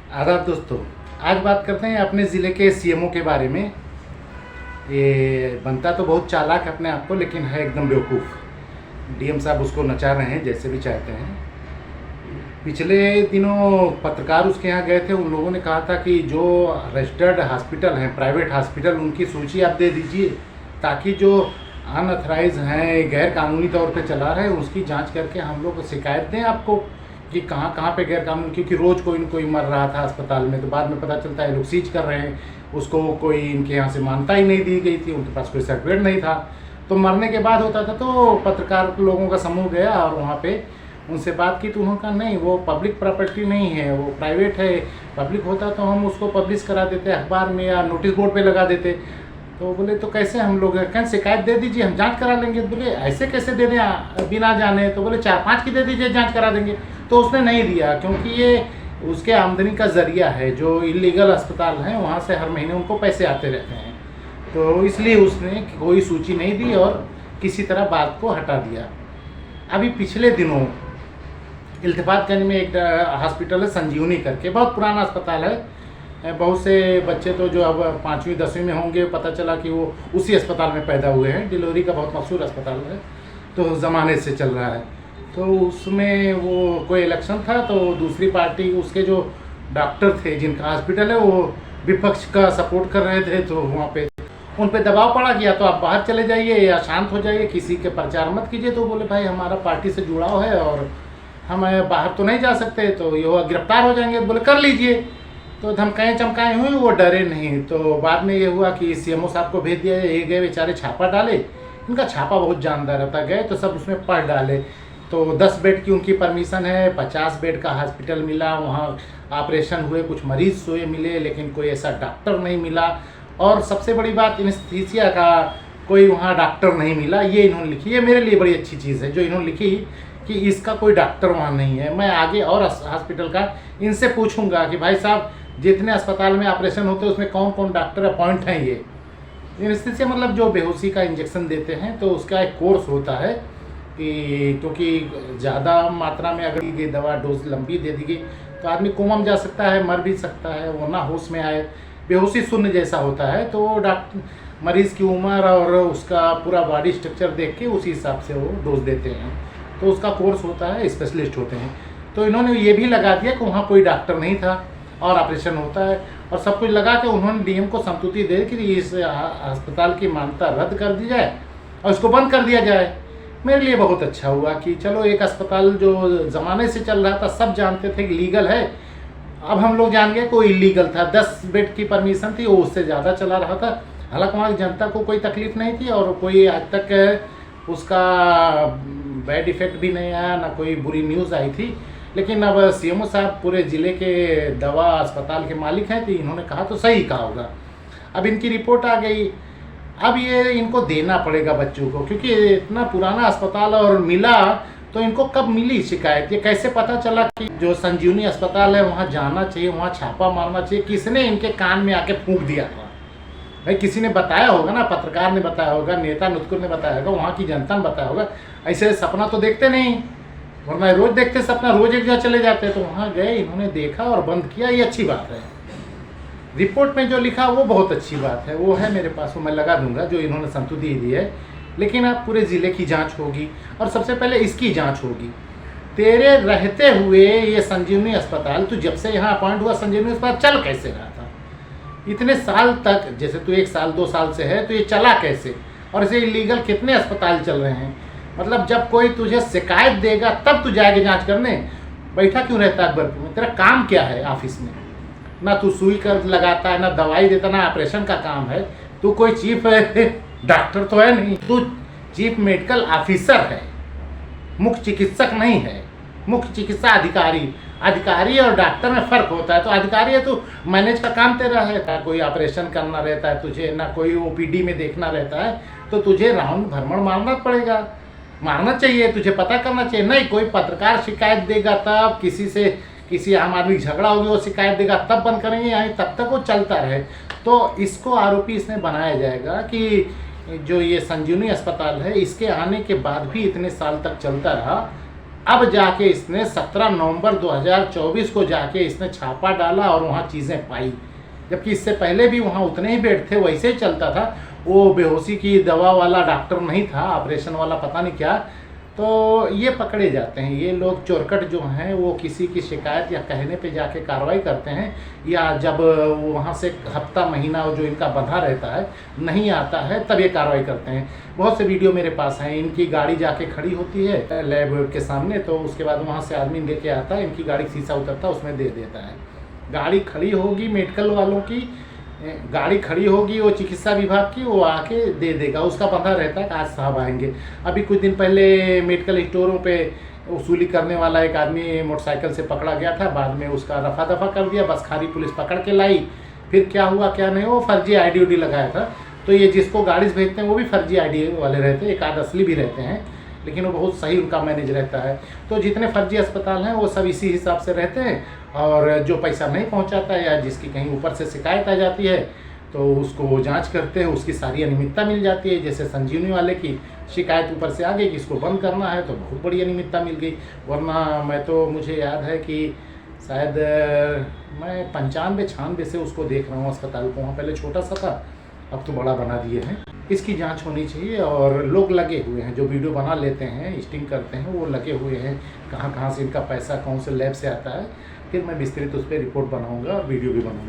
आदाब दोस्तों। आज बात करते हैं अपने ज़िले के सीएमओ के बारे में। ये बनता तो बहुत चालाक अपने आप को, लेकिन है एकदम बेवकूफ़। डीएम साहब उसको नचा रहे हैं जैसे भी चाहते हैं। पिछले दिनों पत्रकार उसके यहाँ गए थे, उन लोगों ने कहा था कि जो रजिस्टर्ड हॉस्पिटल हैं, प्राइवेट हॉस्पिटल, उनकी सूची आप दे दीजिए ताकि जो अनऑथराइज हैं, गैर कानूनी तौर पे चला रहे हैं, उसकी जांच करके हम लोग शिकायत दें आपको कि कहाँ कहाँ पे गैर कानूनी। क्योंकि रोज़ कोई न कोई मर रहा था अस्पताल में, तो बाद में पता चलता है लोग सीज कर रहे हैं उसको। कोई इनके यहाँ से मान्यता ही नहीं दी गई थी, उनके पास कोई सर्टिफिकेट नहीं था। तो मरने के बाद होता था, तो पत्रकार लोगों का समूह गया और वहाँ पे उनसे बात की, तो उन्होंने कहा नहीं, वो पब्लिक प्रॉपर्टी नहीं है, वो प्राइवेट है। पब्लिक होता तो हम उसको पब्लिश करा देते अखबार में या नोटिस बोर्ड पे लगा देते। तो बोले तो कैसे हम लोग, कहें शिकायत दे दीजिए, हम जांच करा लेंगे। तो बोले ऐसे कैसे दे दें बिना जाने? तो बोले 4-5 की दे दीजिए, जांच करा देंगे। तो उसने नहीं दिया, क्योंकि ये उसके आमदनी का ज़रिया है। जो इलीगल अस्पताल हैं वहाँ से हर महीने उनको पैसे आते रहते हैं, तो इसलिए उसने कोई सूची नहीं दी और किसी तरह बात को हटा दिया। अभी पिछले दिनों इल्तिफातगंज में एक हॉस्पिटल है संजीवनी करके, बहुत पुराना अस्पताल है। बहुत से बच्चे तो जो अब 5वीं 10वीं में होंगे, पता चला कि वो उसी अस्पताल में पैदा हुए हैं। डिलीवरी का बहुत मशहूर अस्पताल है, तो ज़माने से चल रहा है। तो उसमें वो कोई इलेक्शन था, तो दूसरी पार्टी, उसके जो डॉक्टर थे जिनका हॉस्पिटल है, वो विपक्ष का सपोर्ट कर रहे थे। तो वहाँ पे उन पे दबाव पड़ा गया, तो आप बाहर चले जाइए या शांत हो जाइए, किसी के प्रचार मत कीजिए। तो बोले भाई हमारा पार्टी से जुड़ाव है और हम बाहर तो नहीं जा सकते, तो ये गिरफ्तार हो जाएंगे। तो बोले कर लीजिए। तो धमकाएँ चमकाएँ हुई, वो डरे नहीं। तो बाद में ये हुआ कि सीएमओ साहब को भेज दिया। ये गए बेचारे, छापा डाले। इनका छापा बहुत जानदार रहता, गए तो सब उसमें पढ़ डाले। तो 10 बेड की उनकी परमिशन है, 50 बेड का हॉस्पिटल मिला, वहाँ ऑपरेशन हुए, कुछ मरीज सोए मिले, लेकिन कोई ऐसा डॉक्टर नहीं मिला। और सबसे बड़ी बात, एनेस्थीसिया का कोई वहाँ डॉक्टर नहीं मिला। ये इन्होंने लिखी, ये मेरे लिए बड़ी अच्छी चीज़ है जो इन्होंने लिखी कि इसका कोई डॉक्टर वहाँ नहीं है। मैं आगे और हॉस्पिटल का इनसे पूछूंगा कि भाई साहब, जितने अस्पताल में ऑपरेशन होते हैं उसमें कौन कौन डॉक्टर अपॉइंट हैं। ये एनेस्थीसिया मतलब जो बेहोशी का इंजेक्शन देते हैं, तो उसका एक कोर्स होता है कि क्योंकि ज़्यादा मात्रा में अगर ये दवा डोज लंबी दे दी गई तो आदमी कोमा में जा सकता है, मर भी सकता है, वो ना होश में आए, बेहोशी शून्य जैसा होता है। तो डॉक्टर मरीज़ की उम्र और उसका पूरा बॉडी स्ट्रक्चर देख के उसी हिसाब से वो डोज देते हैं। तो उसका कोर्स होता है, स्पेशलिस्ट होते हैं। तो इन्होंने ये भी लगा दिया कि वहाँ कोई डॉक्टर नहीं था और ऑपरेशन होता है, और सब कुछ लगा के उन्होंने डीएम को संतुति दे कि इस अस्पताल की मान्यता रद्द कर दी जाए और इसको बंद कर दिया जाए। मेरे लिए बहुत अच्छा हुआ कि चलो, एक अस्पताल जो ज़माने से चल रहा था, सब जानते थे कि लीगल है, अब हम लोग जान गए कोई इलीगल था। 10 बेड की परमिशन थी, वो उससे ज़्यादा चला रहा था। हालांकि वहाँ की जनता को कोई तकलीफ नहीं थी और कोई आज तक उसका बैड इफेक्ट भी नहीं आया, ना कोई बुरी न्यूज़ आई थी। लेकिन अब सीएमओ साहब पूरे ज़िले के दवा अस्पताल के मालिक हैं, तो इन्होंने कहा तो सही कहा होगा। अब इनकी रिपोर्ट आ गई, अब ये इनको देना पड़ेगा बच्चों को, क्योंकि इतना पुराना अस्पताल और मिला तो इनको कब मिली शिकायत? ये कैसे पता चला कि जो संजीवनी अस्पताल है वहाँ जाना चाहिए, वहाँ छापा मारना चाहिए? किसने इनके कान में आके फूंक दिया था? भाई किसी ने बताया होगा ना, पत्रकार ने बताया होगा, नेता नुतकुर ने बताया होगा, वहाँ की जनता ने बताया होगा। ऐसे सपना तो देखते नहीं, वरना रोज़ देखते सपना, रोज़ एक जगह चले जाते। तो वहाँ गए, इन्होंने देखा और बंद किया, ये अच्छी बात है। रिपोर्ट में जो लिखा वो बहुत अच्छी बात है, वो है मेरे पास, वो मैं लगा दूंगा जो इन्होंने संतुति दी है। लेकिन अब पूरे ज़िले की जांच होगी और सबसे पहले इसकी जांच होगी। तेरे रहते हुए ये संजीवनी अस्पताल, तू जब से यहाँ अपॉइंट हुआ, संजीवनी अस्पताल चल कैसे रहा था इतने साल तक? जैसे तू 1 साल 2 साल से है, तो ये चला कैसे? और इसे इलीगल कितने अस्पताल चल रहे हैं? मतलब जब कोई तुझे शिकायत देगा तब तू जाएगा जाँच करने, बैठा क्यों रहता है अकबरपुर में? तेरा काम क्या है ऑफिस में? ना तू सुई कर लगाता है, ना दवाई देता, ना ऑपरेशन का काम है। तू कोई चीफ डॉक्टर तो है नहीं, तू चीफ मेडिकल ऑफिसर है, मुख्य चिकित्सक नहीं है। मुख्य चिकित्सा अधिकारी, अधिकारी और डॉक्टर में फ़र्क होता है। तो अधिकारी है तो मैनेज का काम तेरा है, ना कोई ऑपरेशन करना रहता है तुझे, ना कोई ओपीडी में देखना रहता है। तो तुझे राउंड भ्रमण मारना पड़ेगा, मारना चाहिए, तुझे पता करना चाहिए। नहीं, कोई पत्रकार शिकायत देगा तब, किसी आम आदमी झगड़ा होगी वो शिकायत देगा तब बंद करेंगे, यहाँ तब तक वो चलता रहे। तो इसको आरोपी इसमें बनाया जाएगा कि जो ये संजीवनी अस्पताल है, इसके आने के बाद भी इतने साल तक चलता रहा। अब जाके इसने 17 नवंबर 2024 को जाके इसने छापा डाला और वहाँ चीज़ें पाई, जबकि इससे पहले भी वहाँ उतने ही बेड थे, वैसे ही चलता था। वो बेहोशी की दवा वाला डॉक्टर नहीं था, ऑपरेशन वाला पता नहीं क्या। तो ये पकड़े जाते हैं, ये लोग चोरकट जो हैं वो किसी की शिकायत या कहने पे जाके कार्रवाई करते हैं, या जब वहाँ से हफ्ता महीना जो इनका बंधा रहता है नहीं आता है तब ये कार्रवाई करते हैं। बहुत से वीडियो मेरे पास हैं, इनकी गाड़ी जाके खड़ी होती है लैब के सामने, तो उसके बाद वहाँ से आदमी लेके आता है, इनकी गाड़ी शीशा उतरता है उसमें दे देता है। गाड़ी खड़ी होगी मेडिकल वालों की, गाड़ी खड़ी होगी वो चिकित्सा विभाग की, वो आके दे देगा, उसका बंधा रहता है कि आज साहब आएंगे। अभी कुछ दिन पहले मेडिकल स्टोरों पे वसूली करने वाला एक आदमी मोटरसाइकिल से पकड़ा गया था, बाद में उसका रफा दफा कर दिया, बस खारी पुलिस पकड़ के लाई। फिर क्या हुआ क्या नहीं, वो फर्जी आईडी उडी लगाया था। तो ये जिसको गाड़ी से भेजते हैं वो भी फर्जी आईडी वाले रहते हैं, एक आध असली भी रहते हैं, लेकिन वो बहुत सही उनका मैनेज रहता है। तो जितने फर्जी अस्पताल हैं वो सब इसी हिसाब से रहते हैं, और जो पैसा नहीं पहुंचाता है या जिसकी कहीं ऊपर से शिकायत आ जाती है तो उसको वो जांच करते हैं, उसकी सारी अनियमितता मिल जाती है। जैसे संजीवनी वाले की शिकायत ऊपर से आ गई कि इसको बंद करना है, तो बहुत बड़ी अनियमितता मिल गई। वरना मैं तो, मुझे याद है कि शायद मैं 95-96 से उसको देख रहा हूँ अस्पताल को, वहाँ पहले छोटा सा था, अब तो बड़ा बना दिए हैं। इसकी जांच होनी चाहिए, और लोग लगे हुए हैं जो वीडियो बना लेते हैं, स्टिंग करते हैं, वो लगे हुए हैं, कहाँ कहाँ से इनका पैसा कौन से लैब से आता है। फिर मैं विस्तृत उस पर रिपोर्ट बनाऊंगा और वीडियो भी बनाऊंगा।